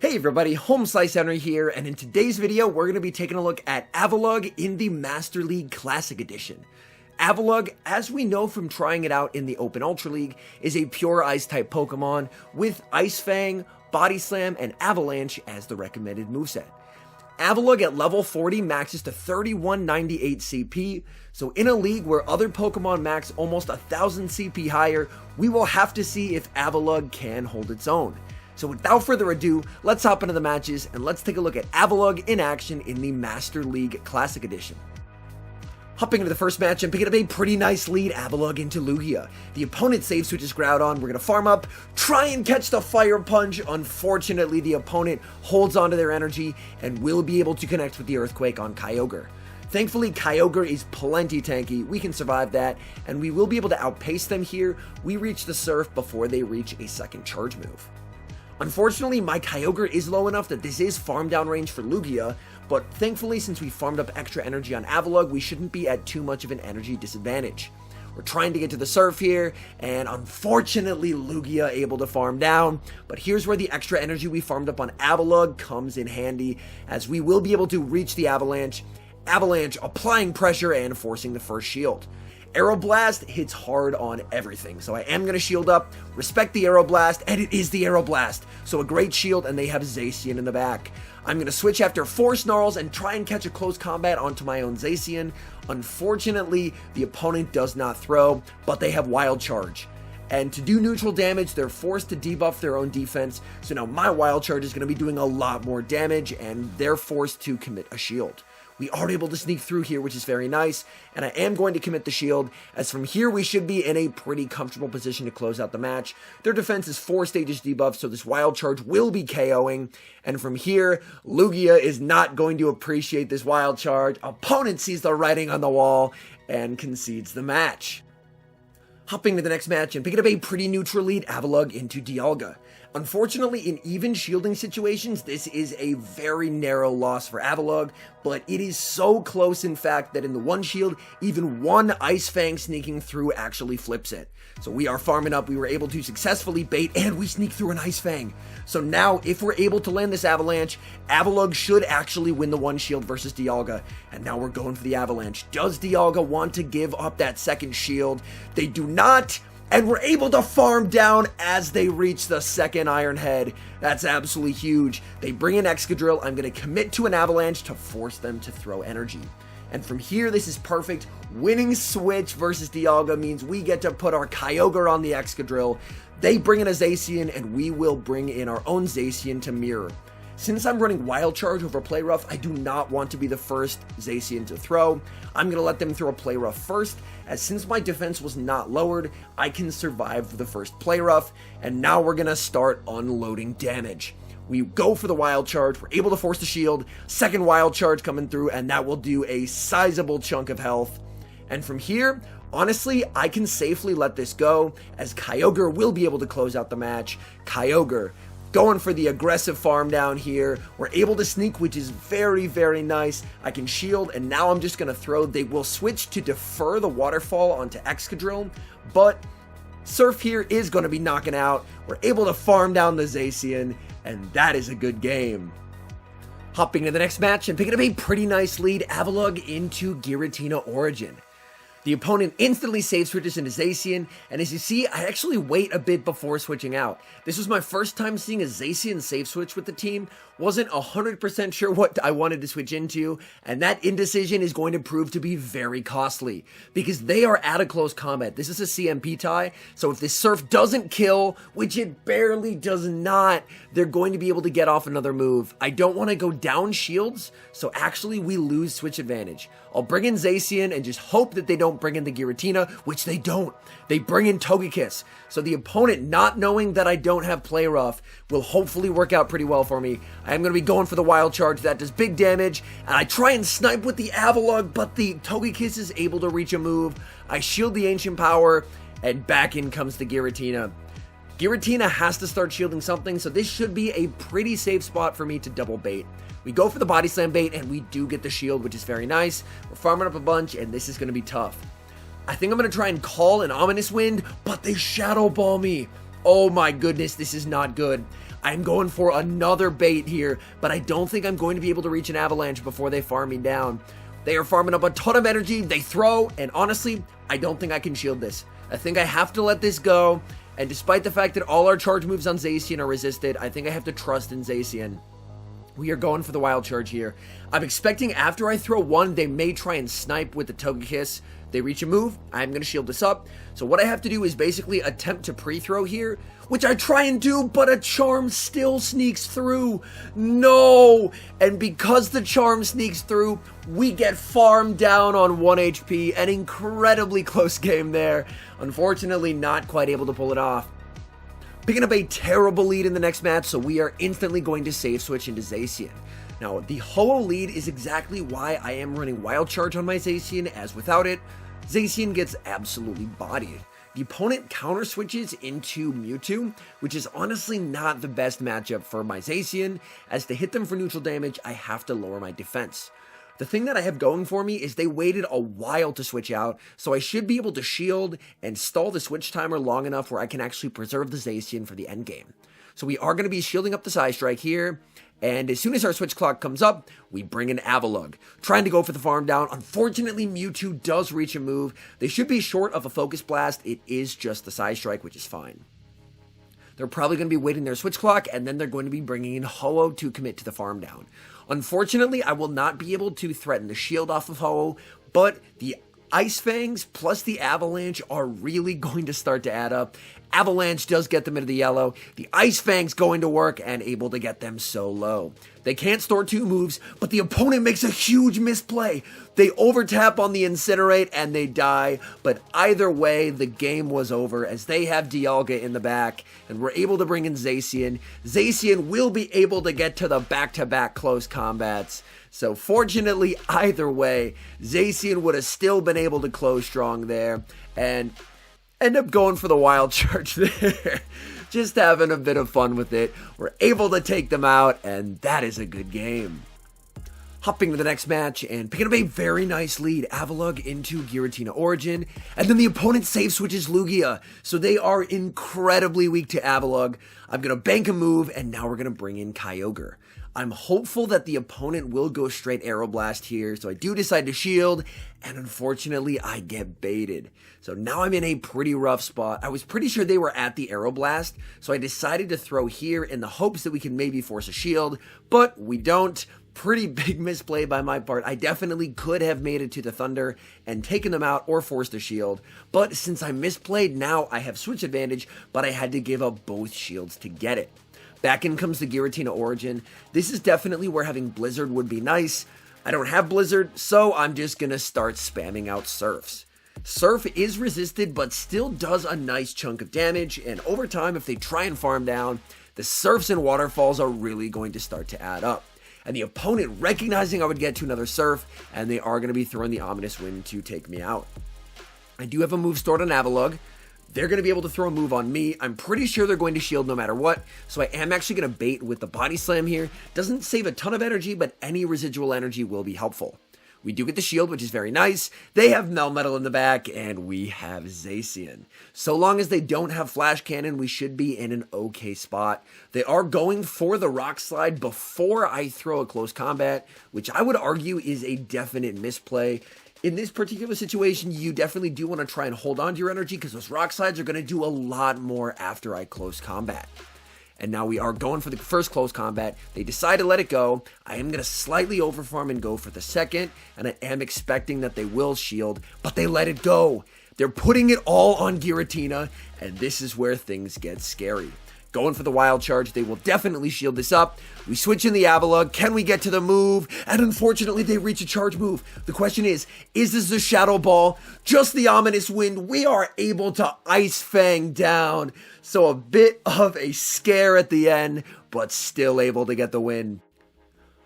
Hey everybody, HomeSliceHenry here, and in today's video, we're going to be taking a look at Avalugg in the Master League Classic Edition. Avalugg, as we know from trying it out in the Open Ultra League, is a pure Ice-type Pokemon with Ice Fang, Body Slam, and Avalanche as the recommended moveset. Avalugg at level 40 maxes to 3198 CP, so in a league where other Pokemon max almost 1000 CP higher, we will have to see if Avalugg can hold its own. So without further ado, let's hop into the matches and let's take a look at Avalugg in action in the Master League Classic Edition. Hopping into the first match and picking up a pretty nice lead, Avalugg into Lugia. The opponent save switches Groudon, we're going to farm up, try and catch the Fire Punch. Unfortunately, the opponent holds onto their energy and will be able to connect with the Earthquake on Kyogre. Thankfully, Kyogre is plenty tanky, we can survive that, and we will be able to outpace them here. We reach the Surf before they reach a second charge move. Unfortunately, my Kyogre is low enough that this is farm down range for Lugia, but thankfully since we farmed up extra energy on Avalugg, we shouldn't be at too much of an energy disadvantage. We're trying to get to the Surf here, and unfortunately Lugia able to farm down, but here's where the extra energy we farmed up on Avalugg comes in handy, as we will be able to reach the Avalanche applying pressure and forcing the first shield. Aeroblast hits hard on everything, so I am going to shield up, respect the Aeroblast, and it is the Aeroblast, so a great shield, and they have Zacian in the back. I'm going to switch after 4 Snarls and try and catch a close combat onto my own Zacian. Unfortunately, the opponent does not throw, but they have Wild Charge. And to do neutral damage, they're forced to debuff their own defense, so now my Wild Charge is going to be doing a lot more damage, and they're forced to commit a shield. We are able to sneak through here, which is very nice, and I am going to commit the shield, as from here we should be in a pretty comfortable position to close out the match. Their defense is 4 stages debuff, so this Wild Charge will be KOing, and from here, Lugia is not going to appreciate this Wild Charge. Opponent sees the writing on the wall and concedes the match. Hopping to the next match and picking up a pretty neutral lead, Avalugg into Dialga. Unfortunately, in even shielding situations, this is a very narrow loss for Avalugg, but it is so close in fact that in the one shield, even one Ice Fang sneaking through actually flips it. So we are farming up, we were able to successfully bait, and we sneak through an Ice Fang. So now, if we're able to land this Avalanche, Avalugg should actually win the one shield versus Dialga, and now we're going for the Avalanche. Does Dialga want to give up that second shield? They do not! And we're able to farm down as they reach the second Iron Head. That's absolutely huge. They bring in Excadrill. I'm going to commit to an Avalanche to force them to throw energy. And from here, this is perfect. Winning switch versus Dialga means we get to put our Kyogre on the Excadrill. They bring in a Zacian, and we will bring in our own Zacian to mirror. Since I'm running Wild Charge over Play Rough, I do not want to be the first Zacian to throw. I'm going to let them throw a Play Rough first, as since my defense was not lowered, I can survive the first Play Rough, and now we're going to start unloading damage. We go for the Wild Charge, we're able to force the shield, second Wild Charge coming through, and that will do a sizable chunk of health. And from here, honestly, I can safely let this go, as Kyogre will be able to close out the match. Kyogre going for the aggressive farm down here. We're able to sneak, which is very, very nice. I can shield, and now I'm just going to throw. They will switch to defer the Waterfall onto Excadrill, but Surf here is going to be knocking out. We're able to farm down the Zacian, and that is a good game. Hopping to the next match and picking up a pretty nice lead, Avalugg into Giratina Origin. The opponent instantly save switches into Zacian, and as you see, I actually wait a bit before switching out. This was my first time seeing a Zacian save switch with the team. Wasn't 100% sure what I wanted to switch into, and that indecision is going to prove to be very costly, because they are at a close combat. This is a CMP tie, so if this Surf doesn't kill, which it barely does not, they're going to be able to get off another move. I don't want to go down shields, so actually we lose switch advantage. I'll bring in Zacian and just hope that they don't bring in the Giratina, which they don't. They bring in Togekiss. So the opponent, not knowing that I don't have Play Rough, will hopefully work out pretty well for me. I am going to be going for the Wild Charge. That does big damage, and I try and snipe with the Avalugg, but the Togekiss is able to reach a move. I shield the Ancient Power, and back in comes the Giratina. Giratina has to start shielding something, so this should be a pretty safe spot for me to double bait. We go for the Body Slam bait, and we do get the shield, which is very nice. We're farming up a bunch, and this is going to be tough. I think I'm going to try and call an Ominous Wind, but they Shadow Ball me. Oh my goodness, this is not good. I'm going for another bait here, but I don't think I'm going to be able to reach an Avalanche before they farm me down. They are farming up a ton of energy, they throw, and honestly, I don't think I can shield this. I think I have to let this go, and despite the fact that all our charge moves on Zacian are resisted, I think I have to trust in Zacian. We are going for the wild charge here. I'm expecting after I throw one, they may try and snipe with the Togekiss. They reach a move, I'm going to shield this up. So what I have to do is basically attempt to pre-throw here, which I try and do, but a charm still sneaks through. No! And because the charm sneaks through, we get farmed down on 1 HP. An incredibly close game there. Unfortunately, not quite able to pull it off. Picking up a terrible lead in the next match, so we are instantly going to save switch into Zacian. Now, the Ho-Oh lead is exactly why I am running Wild Charge on my Zacian, as without it, Zacian gets absolutely bodied. The opponent counter switches into Mewtwo, which is honestly not the best matchup for my Zacian, as to hit them for neutral damage, I have to lower my defense. The thing that I have going for me is they waited a while to switch out, so I should be able to shield and stall the switch timer long enough where I can actually preserve the Zacian for the endgame. So we are going to be shielding up the Psy Strike here, and as soon as our switch clock comes up, we bring in Avalugg, trying to go for the farm down. Unfortunately, Mewtwo does reach a move. They should be short of a Focus Blast. It is just the Psy Strike, which is fine. They're probably going to be waiting their switch clock, and then they're going to be bringing in Ho-Oh to commit to the farm down. Unfortunately, I will not be able to threaten the shield off of Ho-Oh, but the Ice Fangs plus the Avalanche are really going to start to add up. Avalanche does get them into the yellow. The Ice Fangs going to work and able to get them so low. They can't store 2 moves, but the opponent makes a huge misplay. They overtap on the Incinerate and they die, but either way, the game was over as they have Dialga in the back and we're able to bring in Zacian. Zacian will be able to get to the back-to-back close combats. So fortunately, either way, Zacian would have still been able to close strong there and end up going for the wild charge there. Just having a bit of fun with it. We're able to take them out, and that is a good game. Hopping to the next match and picking up a very nice lead, Avalugg into Giratina Origin, and then the opponent save switches Lugia, so they are incredibly weak to Avalugg. I'm going to bank a move, and now we're going to bring in Kyogre. I'm hopeful that the opponent will go straight Aeroblast here, so I do decide to shield, and unfortunately I get baited. So now I'm in a pretty rough spot. I was pretty sure they were at the Aeroblast, so I decided to throw here in the hopes that we can maybe force a shield, but we don't. Pretty big misplay by my part. I definitely could have made it to the Thunder and taken them out or forced a shield, but since I misplayed, now I have switch advantage, but I had to give up both shields to get it. Back in comes the Giratina Origin. This is definitely where having Blizzard would be nice. I don't have Blizzard, so I'm just going to start spamming out Surfs. Surf is resisted, but still does a nice chunk of damage, and over time, if they try and farm down, the Surfs and Waterfalls are really going to start to add up. And the opponent, recognizing I would get to another Surf, and they are going to be throwing the Ominous Wind to take me out. I do have a move stored on Avalugg. They're going to be able to throw a move on me. I'm pretty sure they're going to shield no matter what, so I am actually going to bait with the Body Slam here. Doesn't save a ton of energy, but any residual energy will be helpful. We do get the shield, which is very nice. They have Melmetal in the back, and we have Zacian. So long as they don't have Flash Cannon, we should be in an okay spot. They are going for the Rock Slide before I throw a close combat, which I would argue is a definite misplay. In this particular situation, you definitely do want to try and hold on to your energy because those Rock Slides are going to do a lot more after I close combat. And now we are going for the first close combat. They decide to let it go. I am going to slightly overfarm and go for the second, and I am expecting that they will shield, but they let it go. They're putting it all on Giratina, and this is where things get scary. Going for the wild charge, they will definitely shield this up. We switch in the Avalugg. Can we get to the move? And unfortunately, they reach a charge move. The question is this a Shadow Ball? Just the Ominous Wind. We are able to Ice Fang down. So a bit of a scare at the end, but still able to get the win.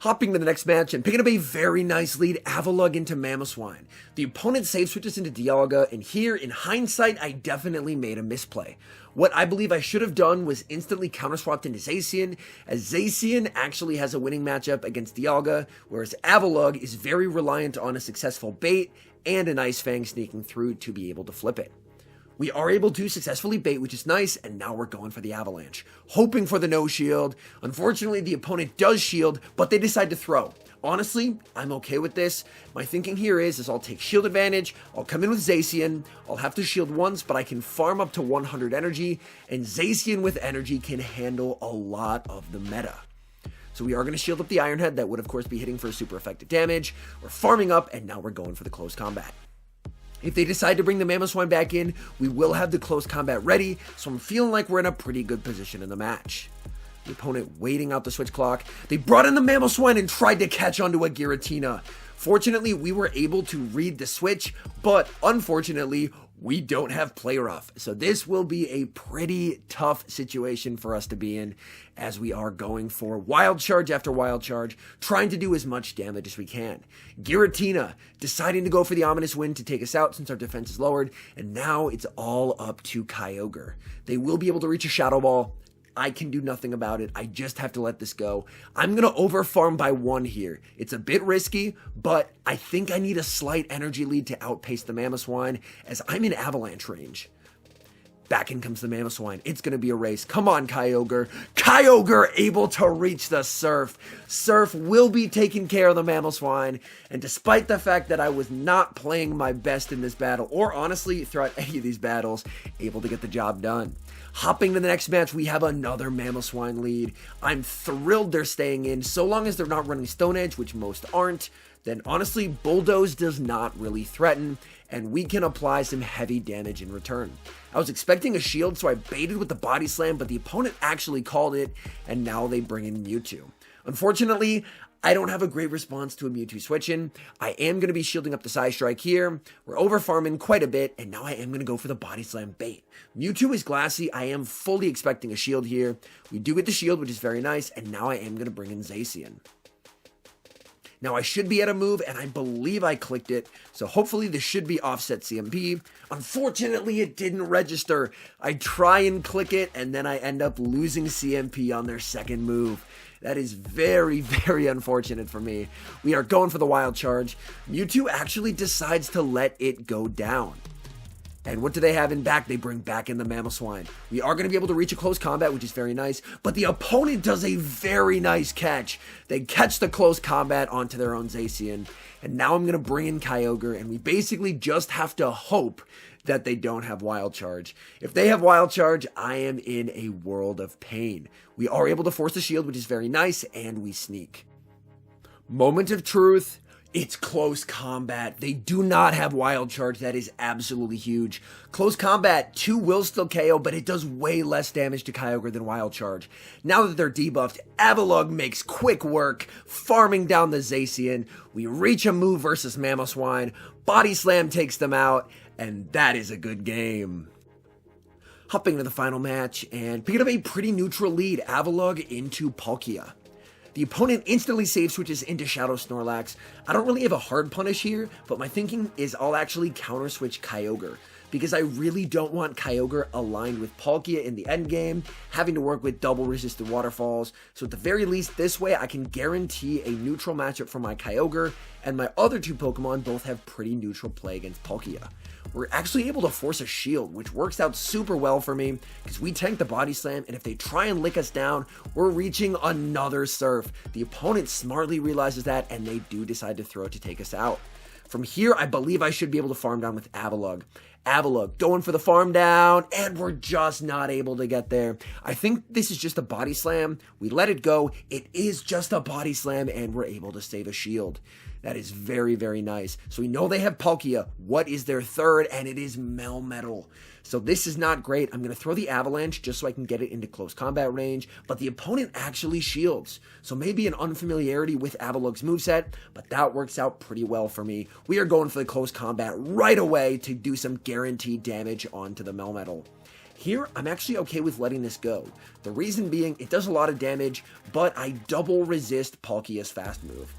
Hopping to the next match and picking up a very nice lead, Avalugg into Mamoswine. The opponent save switches into Dialga, and here, in hindsight, I definitely made a misplay. What I believe I should have done was instantly counter-swapped into Zacian, as Zacian actually has a winning matchup against Dialga, whereas Avalugg is very reliant on a successful bait and an Ice Fang sneaking through to be able to flip it. We are able to successfully bait, which is nice, and now we're going for the Avalanche, hoping for the no shield. Unfortunately, the opponent does shield, but they decide to throw. Honestly, I'm okay with this. My thinking here is I'll take shield advantage, I'll come in with Zacian, I'll have to shield once, but I can farm up to 100 energy, and Zacian with energy can handle a lot of the meta. So we are going to shield up the Iron Head, that would of course be hitting for super effective damage. We're farming up, and now we're going for the close combat. If they decide to bring the Mamoswine back in, we will have the close combat ready, so I'm feeling like we're in a pretty good position in the match. The opponent waiting out the switch clock. They brought in the Mamoswine and tried to catch onto a Giratina. Fortunately, we were able to read the switch, but unfortunately, we don't have play rough. So this will be a pretty tough situation for us to be in, as we are going for wild charge after wild charge, trying to do as much damage as we can. Giratina deciding to go for the Ominous Wind to take us out since our defense is lowered, and now it's all up to Kyogre. They will be able to reach a Shadow Ball. I can do nothing about it. I just have to let this go. I'm going to overfarm by 1 here. It's a bit risky, but I think I need a slight energy lead to outpace the Mamoswine, as I'm in Avalanche range. Back in comes the Mamoswine. It's going to be a race. Come on, Kyogre. Kyogre able to reach the Surf. Surf will be taking care of the Mamoswine. And despite the fact that I was not playing my best in this battle, or honestly throughout any of these battles, able to get the job done. Hopping to the next match, we have another Mamoswine lead. I'm thrilled they're staying in, so long as they're not running Stone Edge, which most aren't. Then honestly, Bulldoze does not really threaten, and we can apply some heavy damage in return. I was expecting a shield, so I baited with the Body Slam, but the opponent actually called it, and now they bring in Mewtwo. Unfortunately, I don't have a great response to a Mewtwo switch-in. I am going to be shielding up the Psy Strike here. We're over-farming quite a bit, and now I am going to go for the Body Slam bait. Mewtwo is glassy. I am fully expecting a shield here. We do get the shield, which is very nice, and now I am going to bring in Zacian. Now I should be at a move, and I believe I clicked it, so hopefully this should be offset CMP. Unfortunately, it didn't register. I try and click it, and then I end up losing CMP on their second move. That is very, very unfortunate for me. We are going for the wild charge. Mewtwo actually decides to let it go down. And what do they have in back? They bring back in the Mamoswine. We are going to be able to reach a close combat, which is very nice. But the opponent does a very nice catch. They catch the close combat onto their own Zacian. And now I'm going to bring in Kyogre. And we basically just have to hope that they don't have Wild Charge. If they have Wild Charge, I am in a world of pain. We are able to force the shield, which is very nice. And we sneak. Moment of truth. It's close combat. They do not have Wild Charge. That is absolutely huge. Close combat, 2 will still KO, but it does way less damage to Kyogre than Wild Charge. Now that they're debuffed, Avalugg makes quick work, farming down the Zacian. We reach a move versus Mamoswine. Body Slam takes them out, and that is a good game. Hopping to the final match, and picking up a pretty neutral lead, Avalugg into Palkia. The opponent instantly save switches into Shadow Snorlax. I don't really have a hard punish here, but my thinking is I'll actually counter switch Kyogre, because I really don't want Kyogre aligned with Palkia in the endgame, having to work with double resisted waterfalls. So at the very least, this way I can guarantee a neutral matchup for my Kyogre, and my other 2 Pokemon both have pretty neutral play against Palkia. We're actually able to force a shield, which works out super well for me, because we tank the Body Slam, and if they try and lick us down, we're reaching another Surf. The opponent smartly realizes that, and they do decide to throw it to take us out. From here, I believe I should be able to farm down with Avalugg. Avalugg going for the farm down, and we're just not able to get there. I think this is just a Body Slam. We let it go. It is just a Body Slam, and we're able to save a shield. That is very, very nice. So we know they have Palkia. What is their third? And it is Melmetal. So this is not great. I'm going to throw the Avalanche just so I can get it into close combat range. But the opponent actually shields. So maybe an unfamiliarity with Avalugg's moveset. But that works out pretty well for me. We are going for the close combat right away to do some guaranteed damage onto the Melmetal. Here, I'm actually okay with letting this go. The reason being, it does a lot of damage, but I double resist Palkia's fast move.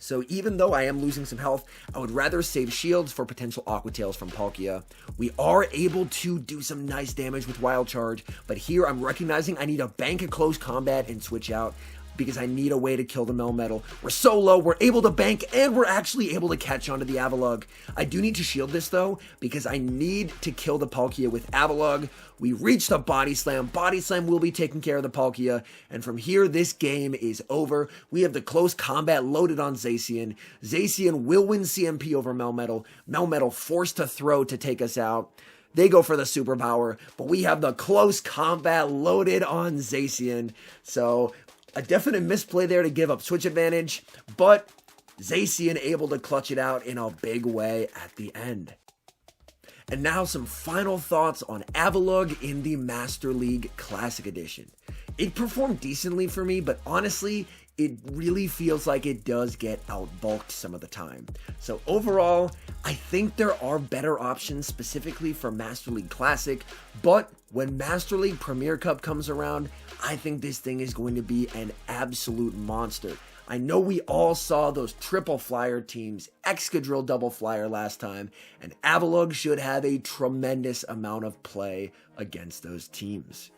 So even though I am losing some health, I would rather save shields for potential Aqua Tails from Palkia. We are able to do some nice damage with Wild Charge, but here I'm recognizing I need to bank a close combat and switch out. because I need a way to kill the Melmetal. We're so low, we're able to bank, and we're actually able to catch onto the Avalugg. I do need to shield this though, because I need to kill the Palkia with Avalugg. We reach the Body Slam. Body Slam will be taking care of the Palkia, and from here, this game is over. We have the close combat loaded on Zacian. Zacian will win CMP over Melmetal. Melmetal forced to throw to take us out. They go for the superpower, but we have the close combat loaded on Zacian. So a definite misplay there to give up switch advantage, but Zacian able to clutch it out in a big way at the end. And now some final thoughts on Avalugg in the Master League Classic Edition. It performed decently for me, but honestly, it really feels like it does get outbulked some of the time. So overall, I think there are better options specifically for Master League Classic, but when Master League Premier Cup comes around, I think this thing is going to be an absolute monster. I know we all saw those triple flyer teams, Excadrill double flyer last time, and Avalugg should have a tremendous amount of play against those teams.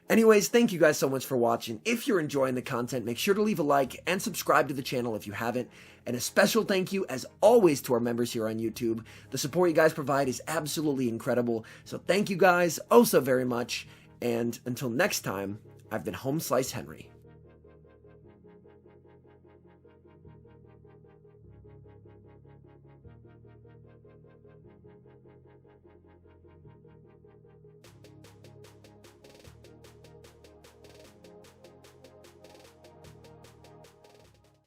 Anyways, thank you guys so much for watching. If you're enjoying the content, make sure to leave a like and subscribe to the channel if you haven't. And a special thank you, as always, to our members here on YouTube. The support you guys provide is absolutely incredible. So thank you guys oh so very much. And until next time, I've been HomeSliceHenry.